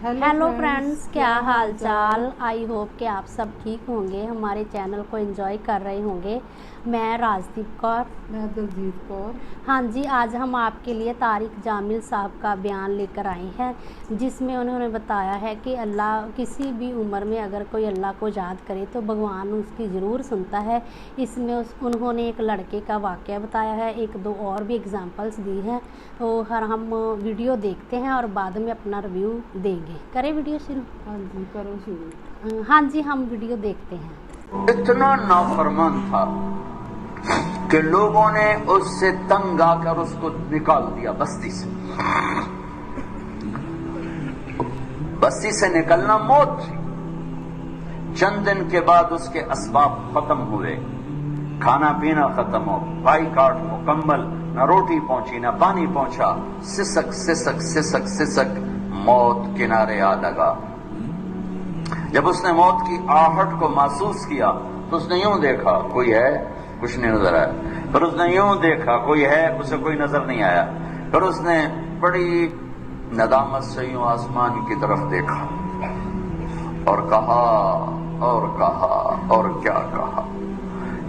Hello friends, क्या हाल चाल। I hope कि आप सब ठीक होंगे, हमारे चैनल को एंजॉय कर रहे होंगे। मैं राजदीप कौर, मैं दलजीत कौर। हाँ जी, आज हम आपके लिए तारिक जामिल साहब का बयान लेकर आए हैं, जिसमें उन्होंने बताया है कि अल्लाह किसी भी उम्र में अगर कोई अल्लाह को याद करे तो भगवान उसकी ज़रूर सुनता है। इसमें उन्होंने एक लड़के का वाक़या बताया है, एक दो और भी एग्जांपल्स दी हैं। तो हम वीडियो देखते हैं और बाद में अपना रिव्यू देंगे। करें वीडियो शुरू? हाँ जी, करो शुरू। हाँ जी, हम वीडियो देखते हैं। इतना नाफरमान था कि लोगों ने उससे तंग आकर उसको निकाल दिया बस्ती से। बस्ती से निकलना मौत थी। चंद दिन के बाद उसके असबाब खत्म हुए, खाना पीना खत्म हो, बाइकाट मुकम्मल, न रोटी पहुंची न पानी पहुंचा। सिसक सिसक सिसक सिसक मौत किनारे आ लगा। जब उसने मौत की आहट को महसूस किया तो उसने यूं देखा, कोई है, कुछ नहीं नजर आया। फिर उसने यूं देखा, कोई है, उसे कोई नजर नहीं आया। फिर उसने बड़ी नदामत से यूं आसमान की तरफ देखा और कहा और क्या कहा,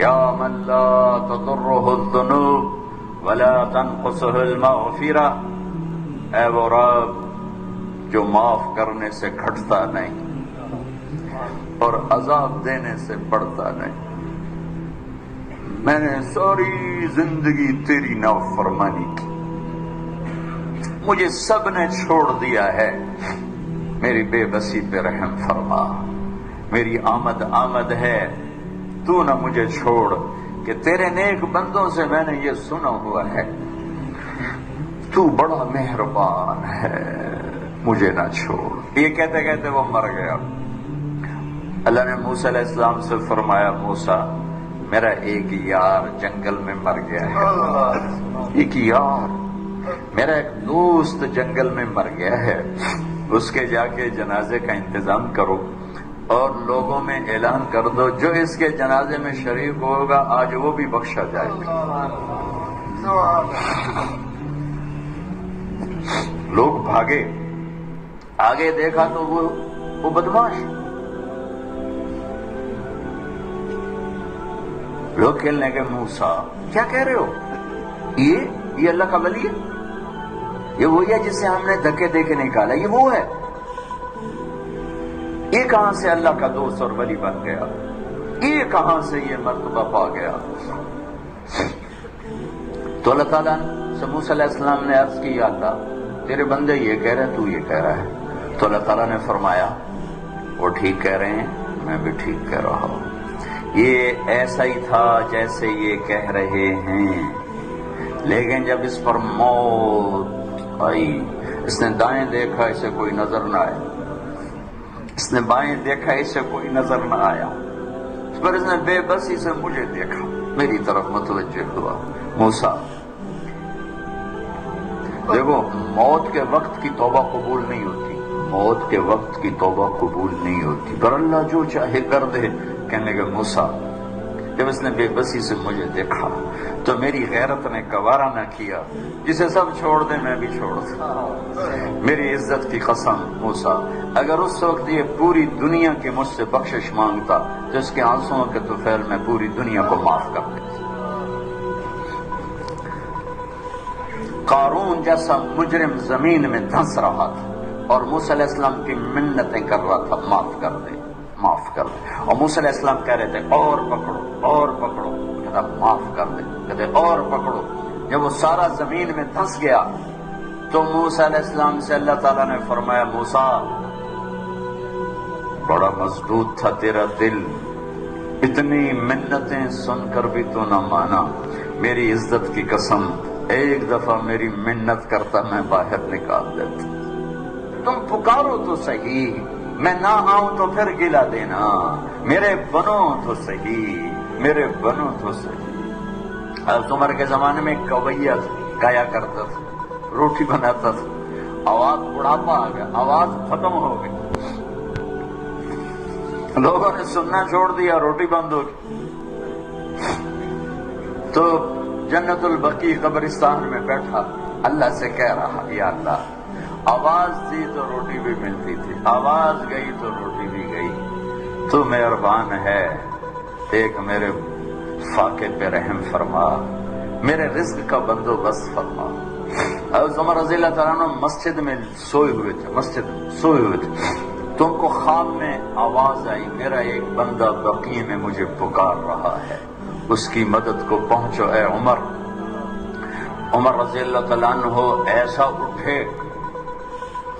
या मन ला तदुर्रुहु ज़ुनूब वला तनक़ुसुहुल मग़फ़िरा, ऐ वो रब जो माफ करने से घटता नहीं और अजाब देने से बढ़ता नहीं। मैंने सारी जिंदगी तेरी नाफरमानी की, मुझे सब ने छोड़ दिया है। मेरी बेबसी पे रहम फरमा, मेरी आमद है, तू न मुझे छोड़ कि तेरे नेक बंदों से मैंने ये सुना हुआ है, तू बड़ा मेहरबान है, मुझे ना छोड़। ये कहते कहते वो मर गया। अल्लाह ने मूसा अलैहिस्सलाम से फरमाया, मूसा मेरा एक यार जंगल में मर गया है। एक यार, मेरा एक दोस्त जंगल में मर गया है, उसके जाके जनाजे का इंतजाम करो और लोगों में ऐलान कर दो, जो इसके जनाजे में शरीक होगा आज वो भी बख्शा जाएगा। लोग भागे, आगे देखा तो वो बदमाश। लोग खेलने के, मूसा क्या कह रहे हो, ये अल्लाह का वली है, ये वही है जिसे हमने धक्के देके निकाला, ये वो है। ये कहां से अल्लाह का दोस्त और वली बन गया, ये कहां से ये मर्तबा पा गया। तो अल्लाह ताला से मूसा अलैहिस्सलाम ने अर्ज की, या अल्लाह तेरे बंदे ये कह रहे हैं, तू ये कह रहा है। तो अल्लाह ताला ने फरमाया, वो ठीक कह रहे हैं, मैं भी ठीक कह रहा हूं। ये ऐसा ही था जैसे ये कह रहे हैं, लेकिन जब इस पर मौत आई, इसने दाएं देखा, इसे कोई नजर न आया, इसने बाएं देखा, इसे कोई नजर न आया। इस पर इसने बेबसी से मुझे देखा, मेरी तरफ मुतवज्जे हुआ। मूसा देखो, मौत के वक्त की तौबा कबूल नहीं होती, मौत के वक्त की तौबा कबूल नहीं होती, पर अल्लाह जो चाहे कर दे। कहने लगे, मूसा जब इसने बेबसी से मुझे देखा तो मेरी गैरत ने गवारा न किया, जिसे सब छोड़ दे मैं भी छोड़ दूं। मेरी इज्जत की कसम मूसा, अगर उस वक्त ये पूरी दुनिया की मुझसे बख्शिश मांगता तो इसके आंसुओं के तुफैल में पूरी दुनिया को माफ कर देता। कारून जैसा मुजरिम जमीन में धंस रहा था और मूसा अलैहिस्सलाम की मिन्नतें कर रहा था, माफ कर दे, माफ कर दे। और मूसा अलैहिस्सलाम कह रहे थे, और पकड़ो, कहता माफ कर दे, कहते और पकड़ो। जब वो सारा जमीन में धंस गया तो मूसा अलैहिस्सलाम से अल्लाह ताला ने फरमाया, मूसा बड़ा मजबूत था तेरा दिल, इतनी मिन्नतें सुनकर भी तो ना माना। मेरी इज्जत की कसम, एक दफा मेरी मिन्नत करता मैं बाहर निकाल देता। तुम पुकारो तो सही, मैं ना आऊं तो फिर गिला देना, मेरे बनो तो सही, मेरे बनो तो सही। हज़रत उमर के जमाने में कवैया गाया करता था, रोटी बनाता था, आवाज बुढ़ापा आ गया, आवाज खत्म हो गई, लोगों ने सुनना छोड़ दिया, रोटी बंद हो गई। तो जन्नतुल बकी कब्रिस्तान में बैठा अल्लाह से कह रहा, या अल्लाह आवाज दी तो रोटी भी मिलती थी, आवाज गई तो रोटी भी गई। तू मेहरबान है, एक मेरे फाके पे रहम फरमा, मेरे रिज्क का बंदोबस्त फरमा। हज़रत उमर रज़ी अल्लाह तआला अन्हु मस्जिद में सोए हुए थे, तो उनको ख्वाब में आवाज आई, मेरा एक बंदा बकी में मुझे पुकार रहा है, उसकी मदद को पहुंचो ए उमर। उमर रज़ी अल्लाह तआला अन्हु ऐसा उठे,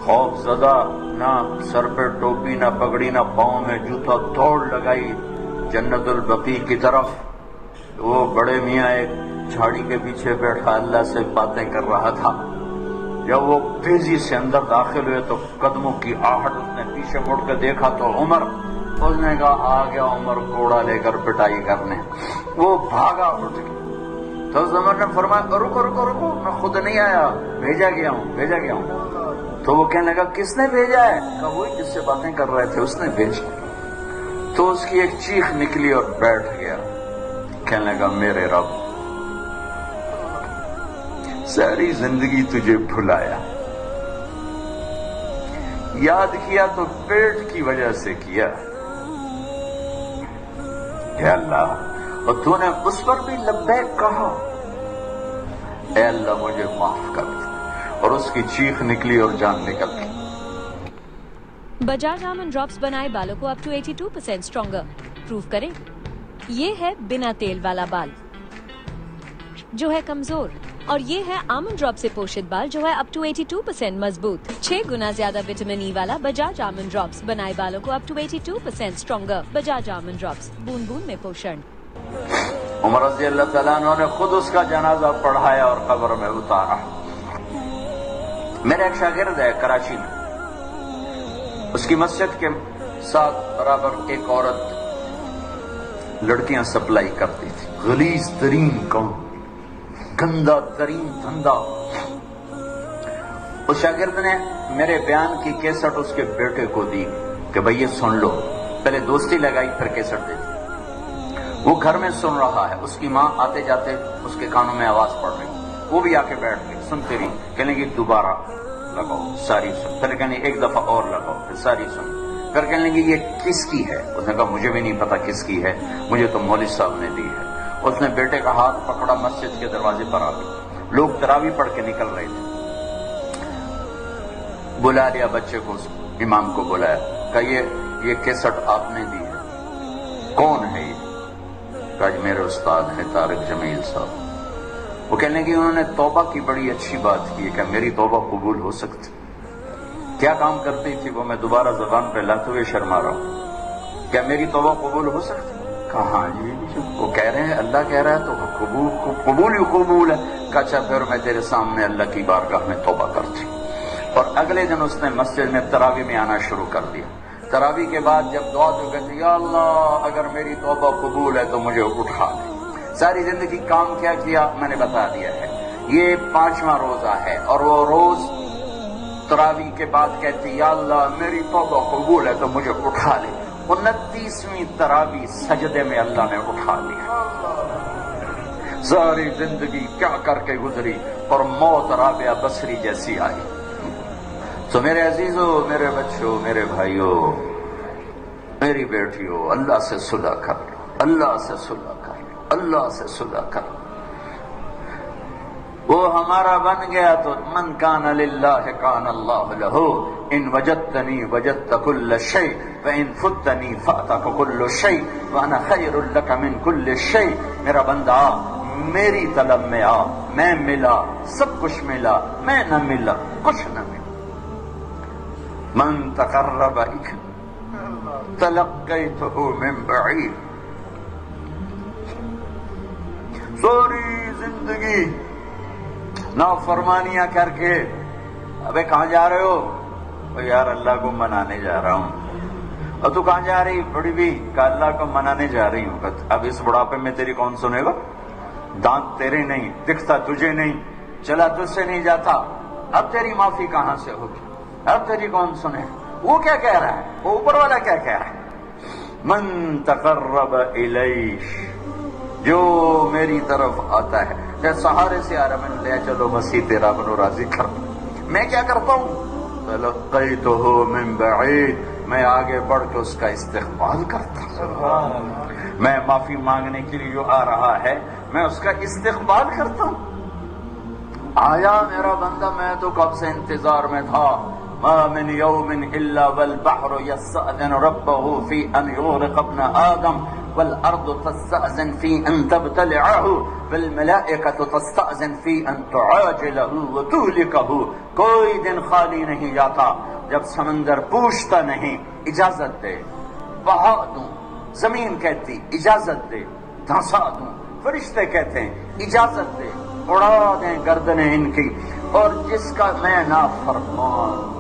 खौफज़दा, ना सर पे टोपी, ना पगड़ी, ना पाँव में जूता, दौड़ लगाई जन्नतुल बकी की तरफ। वो बड़े मियाँ एक झाड़ी के पीछे बैठा अल्लाह से बातें कर रहा था। जब वो तेजी से अंदर दाखिल हुए तो कदमों की आहट, उसने पीछे मुड़ कर देखा तो उमर, उसने कहा आ गया उमर घोड़ा लेकर पिटाई करने। वो भागा उठ गया तो उमर ने फरमाया रुको रुको रुको, मैं खुद नहीं आया, भेजा गया हूँ। तो वो कहने लगा किसने भेजा है? कहा वही जिससे बातें कर रहे थे उसने भेजा। तो उसकी एक चीख निकली और बैठ गया, कहने लगा मेरे रब, सारी जिंदगी तुझे भुलाया, याद किया तो पेट की वजह से किया या अल्लाह, और तूने उस पर भी लब्बैक कहा, ऐ अल्लाह मुझे माफ कर। और उसकी चीख निकली और जान निकल गई। बजाज आमंड ड्रॉप्स बनाए बालों को अप टू 82% स्ट्रॉन्गर। प्रूव करें, ये है बिना तेल वाला बाल जो है कमजोर, और ये है आमंड ड्रॉप से पोषित बाल जो है अप टू 82% मजबूत। 6 गुना ज्यादा विटामिन ई वाला बजाज आमंड ड्रॉप्स बनाए बालों को up to 82% stronger. Bajaj almond drops, बूंद बूंद में पोषण। उमर रज़ी अल्लाह तआला अन्हु ने खुद उसका जनाजा पढ़ाया और कब्र में उतारा। मेरा एक शागिर्द है कराची में, उसकी मस्जिद के साथ बराबर एक औरत लड़कियां सप्लाई करती थी। गलीज तरीन काम, गंदा तरीन धंधा। उस शागिर्द ने मेरे बयान की केसट उसके बेटे को दी कि भाई ये सुन लो। पहले दोस्ती लगाई, फिर केसट दी। वो घर में सुन रहा है, उसकी माँ आते जाते उसके कानों में आवाज पड़ रही, वो भी आके बैठ गई, सुनती रही। कहने की दोबारा लगाओ, सारी सुन। फिर कहने एक दफा और लगाओ, फिर सारी सुन। फिर कहने लगी ये किसकी है? उसने कहा मुझे भी नहीं पता किसकी है, मुझे तो मौलवी साहब ने दी है। उसने बेटे का हाथ पकड़ा, मस्जिद के दरवाजे पर आ गई। लोग तरावी पढ़ के निकल रहे थे। बुला लिया बच्चे को, इमाम को बुलाया, कहा ये केसट आपने दी है, कौन है ये? कहा मेरे उस्ताद है तारिक जमील साहब। वो कहने की उन्होंने तौबा की बड़ी अच्छी बात की है, क्या मेरी तौबा कबूल हो सकती? क्या काम करती थी वो? मैं दोबारा जबान पे लाते हुए शर्मा रहा हूं। क्या मेरी तौबा कबूल हो सकती? कहा हाँ जी। वो कह रहे हैं अल्लाह कह रहा है तो कबूल ही कबूल है। कहा अच्छा फिर मैं तेरे सामने अल्लाह की बारगाह में तौबा करती। और अगले दिन उसने मस्जिद में तरावी में आना शुरू कर दिया। तरावी के बाद जब दुआ तो कहती या अल्लाह अगर मेरी तौबा कबूल है तो मुझे उठा ले। सारी जिंदगी काम क्या किया मैंने बता दिया है। ये 5वां रोजा है और वो रोज तरावी के बाद कहती या अल्लाह मेरी तौबा कबूल है तो मुझे उठा ले। 29वीं तरावी सजदे में अल्लाह ने उठा लिया। सारी जिंदगी क्या करके गुजरी और मौत राबिया बसरी जैसी आई। तो मेरे अजीजों, मेरे बच्चों, मेरे भाइयों, मेरी बेटियों, अल्लाह से सुलह कर लो, अल्लाह से सुलह कर लो, अल्लाह से सुलह कर लो। वो हमारा बन गया तो मन कान लिल्लाह कान अल्लाह लहू। इन वजदतनी वजदत कुल्ल शै व इन फुतनी फातक कुल्ल शै व अना खैरुल लक मिन कुल्ल शै। मेरा बंदा मेरी तलब में आ, मैं मिला, सब कुछ मिला, मैं न मिला, कुछ न मिला। मन तकर्रब तलक्कैतहु मिन बईद। सारी जिंदगी नाफरमानियां करके अबे कहां जा रहे हो? तो यार अल्लाह को मनाने जा रहा हूं। और तू कहां जा रही? बड़ी भी का अल्लाह को मनाने जा रही हूं। अब इस बुढ़ापे में तेरी कौन सुनेगा? दांत तेरे नहीं, दिखता तुझे नहीं, चला तुझसे नहीं जाता, अब तेरी माफी कहां से होगी? अब तेरी कौन सुने? वो क्या कह रहा है? वो ऊपर वाला क्या कह रहा है? मन तकर्रब इलैश, जो मेरी तरफ आता है, जैसे सहारे से आ रहा, मैंने ले चलो मसीह तेरा बनो राजी कर। मैं क्या करता हूं? فلقيته من بعيد، میں آگے بڑھ کے اس کا استقبال کرتا ہوں. میں معافی مانگنے کے لیے جو آ رہا ہے میں اس کا استقبال کرتا ہوں. آیا میرا بندہ، میں تو کب سے انتظار میں تھا. ما من يوم الا والبحر يستأذن ربه في ان يغرق ابن آدم والارض تستأذن في ان تبتلعه والملائكة تستأذن في ان تعاجله وتهلكه. کوئی دن خالی نہیں جاتا جب سمندر پوچھتا نہیں اجازت دے، بہا دوں. زمین کہتی اجازت دے، دھنسا دوں. فرشتے کہتے ہیں اجازت دے، اڑا دیں گردنیں ان کی. اور جس کا میں نافرمان ہوں.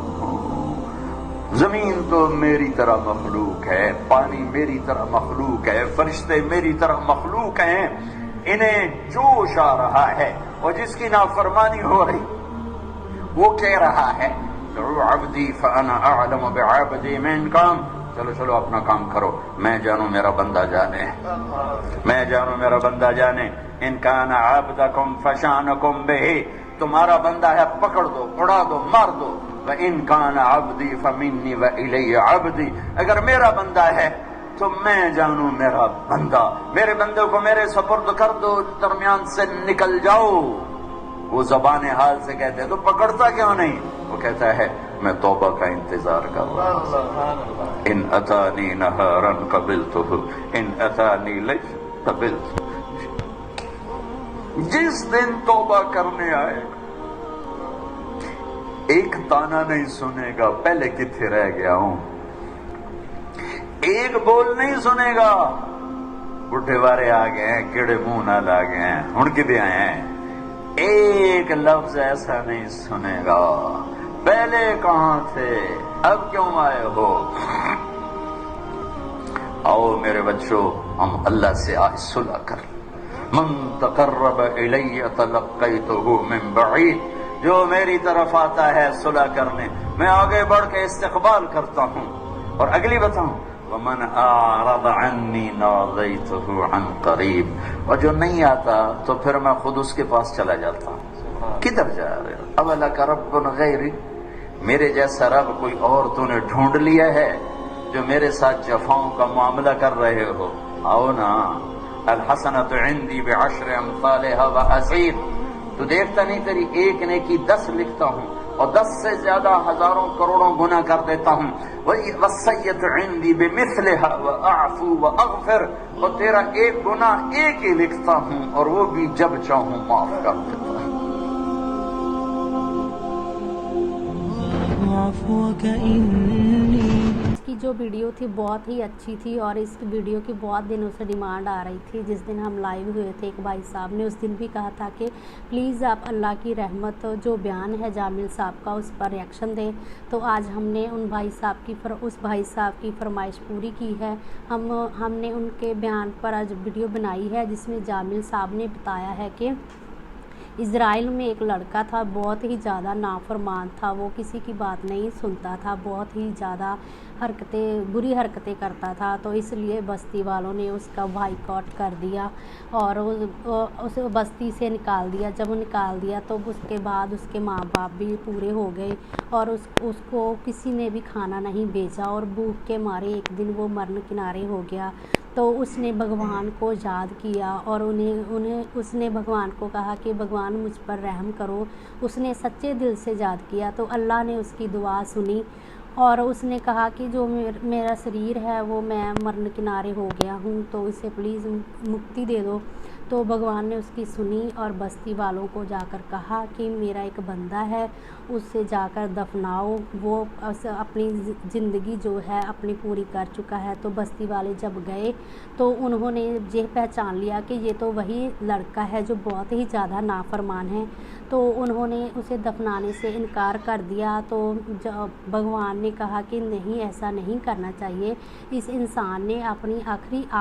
زمین تو میری طرح مخلوق ہے، پانی میری طرح مخلوق ہے، فرشتے میری طرح مخلوق ہیں. انہیں جوش آ رہا ہے اور جس کی نافرمانی ہو رہی وہ کہہ رہا ہے دعوا عبدی فانا اعلم بعبدی منکم. چلو چلو اپنا کام کرو، میں جانوں میرا بندہ جانے، میں جانوں میرا بندہ جانے. ان کان عبدکم فشانکم بہ، تمہارا بندہ ہے پکڑ دو، اڑا دو، مار دو. وَإِن كَانَ عَبْدِي فَمِنِّي وَإِلَيَّ عَبْدِي، اگر میرا بندہ ہے تو میں جانوں میرا بندہ. میرے بندے کو میرے سپرد کر دو، درمیان سے نکل جاؤ. وہ زبان حال سے کہتے تو پکڑتا کیوں نہیں؟ وہ کہتا ہے میں توبہ کا انتظار کر رہا ہوں. ان اتانی نہارا قبلتہ ان اتانی لیلا قبلتہ. جس دن توبہ کرنے آئے گا ایک تانا نہیں سنے گا پہلے کتنے رہ گیا ہوں، ایک بول نہیں سنے گا بڈھے وارے آ گئے ہیں، کیڑے منہ نال آ گئے ہیں، ہن کدے آئے ہیں. ایک لفظ ایسا نہیں سنے گا پہلے کہاں تھے، اب کیوں آئے ہو. آؤ میرے بچوں ہم اللہ سے آج صلح کر. من تقرب الی تلقیتہ من بعید، جو میری طرف آتا ہے صلح کرنے میں آگے بڑھ کے استقبال کرتا ہوں. اور اگلی بتاؤں ومن اعرض عنی نادیتہ عن قریب، اور جو نہیں آتا تو پھر میں خود اس کے پاس چلا جاتا ہوں. کدھر جا رہے ہو؟ اولک رب غیری، میرے جیسا رب کوئی اور تو نے ڈھونڈ لیا ہے جو میرے ساتھ جفاؤں کا معاملہ کر رہے ہو. آؤ نا. الحسنۃ عندی بعشر امثالها وازید، تو دیکھتا نہیں تیری ایک نیکی 10 لکھتا ہوں اور 10 سے زیادہ ہزاروں کروڑوں گناہ کر دیتا ہوں. والسیئۃ عندی بمثلها واعفو واغفر، اور تیرا ایک گناہ ایک ہی لکھتا ہوں اور وہ بھی جب چاہوں معاف کر دیتا ہوں. اس کی جو ویڈیو تھی بہت ہی اچھی تھی اور اس ویڈیو کی بہت دنوں سے ڈیمانڈ آ رہی تھی. جس دن ہم لائیو ہوئے تھے ایک بھائی صاحب نے اس دن بھی کہا تھا کہ پلیز آپ اللہ کی رحمت جو بیان ہے جامیل صاحب کا اس پر ریاکشن دیں. تو آج ہم نے اس بھائی صاحب کی فرمائش پوری کی ہے. ہم نے ان کے بیان پر آج ویڈیو بنائی ہے جس میں جامیل صاحب نے بتایا ہے کہ اسرائیل میں ایک لڑکا تھا، بہت ہی زیادہ نافرمان تھا، وہ کسی کی بات نہیں سنتا تھا، بہت ہی زیادہ بری حرکتیں کرتا تھا. تو اس لیے بستی والوں نے اس کا بائیکاٹ کر دیا اور اسے بستی سے نکال دیا. جب وہ نکال دیا تو اس کے بعد اس کے ماں باپ بھی پورے ہو گئے اور اس کو کسی نے بھی کھانا نہیں بھیجا اور بھوک کے مارے ایک دن وہ مرنے کنارے ہو گیا. تو اس نے بھگوان کو یاد کیا اور اس نے بھگوان کو کہا کہ بھگوان مجھ پر رحم کرو. اس نے سچے دل سے یاد کیا تو اللہ نے اس کی دعا سنی اور اس نے کہا کہ جو میرا شریر ہے وہ میں مرنے کنارے ہو گیا ہوں تو اسے پلیز مکتی دے دو. تو بھگوان نے اس کی سنی اور بستی والوں کو جا کر کہا کہ میرا ایک بندہ ہے اسے جا کر دفناؤ، وہ اپنی زندگی جو ہے اپنی پوری کر چکا ہے. تو بستی والے جب گئے تو انہوں نے یہ پہچان لیا کہ یہ تو وہی لڑکا ہے جو بہت ہی زیادہ نافرمان ہے. تو انہوں نے اسے دفنانے سے انکار کر دیا. تو بھگوان نے کہا کہ نہیں، ایسا نہیں کرنا چاہیے. اس انسان نے اپنی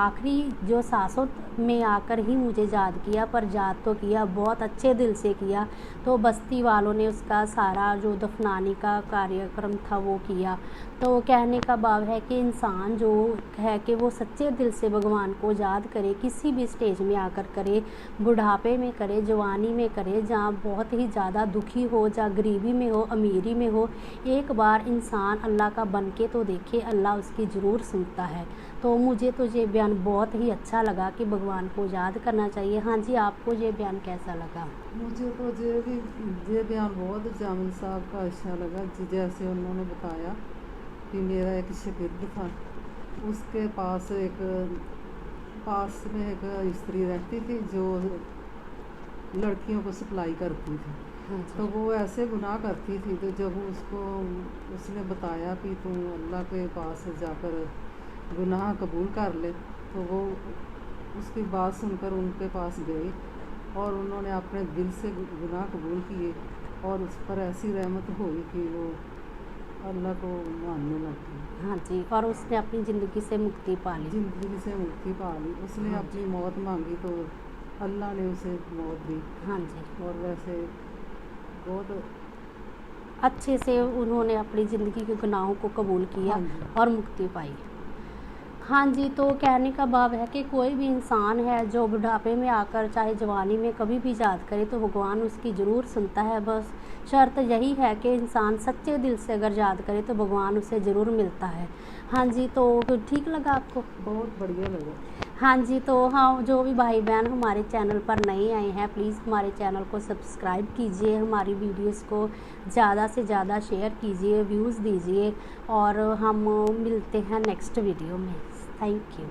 آخری جو سانسوں میں آ کر ہی مجھے یاد کیا، پر یاد تو کیا بہت اچھے دل سے کیا. تو بستی والوں نے اس کا سارا جو دفنانے کا کاریہ کرم تھا وہ کیا. تو کہنے کا بھاو ہے کہ انسان جو ہے کہ وہ سچے دل سے بھگوان کو یاد کرے، کسی بھی سٹیج میں آ کر کرے، بڑھاپے میں کرے، جوانی میں کرے، جہاں بہت बहुत ही ज़्यादा दुखी हो या गरीबी में हो, अमीरी में हो, एक बार इंसान अल्लाह का बन के तो देखे, अल्लाह उसकी ज़रूर सुनता है। तो मुझे तो ये बयान बहुत ही अच्छा लगा कि भगवान को याद करना चाहिए। हाँ जी, आपको ये बयान कैसा लगा? मुझे तो ये बयान बहुत जामिल साहब का अच्छा लगा। जैसे उन्होंने बताया कि मेरा एक शागिर्द था, उसके पास में एक स्त्री रहती थी जो लड़कियों को सप्लाई करती थी। हाँ जी। तो वो ऐसे गुनाह करती थी, तो जब उसने बताया कि तुम अल्लाह के पास जाकर गुनाह कबूल कर ले, तो वो उसकी बात सुनकर उनके पास गई और उन्होंने अपने दिल से गुनाह कबूल किए और उस पर ऐसी रहमत हुई कि वो अल्लाह को मानने लगी। हाँ जी, और उसने अपनी ज़िंदगी से मुक्ति पा ली। ज़िंदगी से मुक्ति पा ली। उसने हाँ अपनी मौत मांगी तो अल्लाह ने उसे मौत दी। हाँ जी, और वैसे बहुत अच्छे से उन्होंने अपनी ज़िंदगी के गुनाहों को कबूल किया हाँ जी। और मुक्ति पाई। हाँ जी, तो कहने का भाव है कि कोई भी इंसान है जो बुढ़ापे में आकर चाहे जवानी में कभी भी याद करे तो भगवान उसकी ज़रूर सुनता है। बस शर्त यही है कि इंसान सच्चे दिल से अगर याद करे तो भगवान उसे ज़रूर मिलता है। हाँ जी, तो ठीक लगा आपको? बहुत बढ़िया लगा। हाँ जी, तो हाँ, जो भी भाई बहन हमारे चैनल पर नए आए हैं, प्लीज़ हमारे चैनल को सब्सक्राइब कीजिए, हमारी वीडियोस को ज़्यादा से ज़्यादा शेयर कीजिए, व्यूज़ दीजिए और हम मिलते हैं नेक्स्ट वीडियो में। Thank you.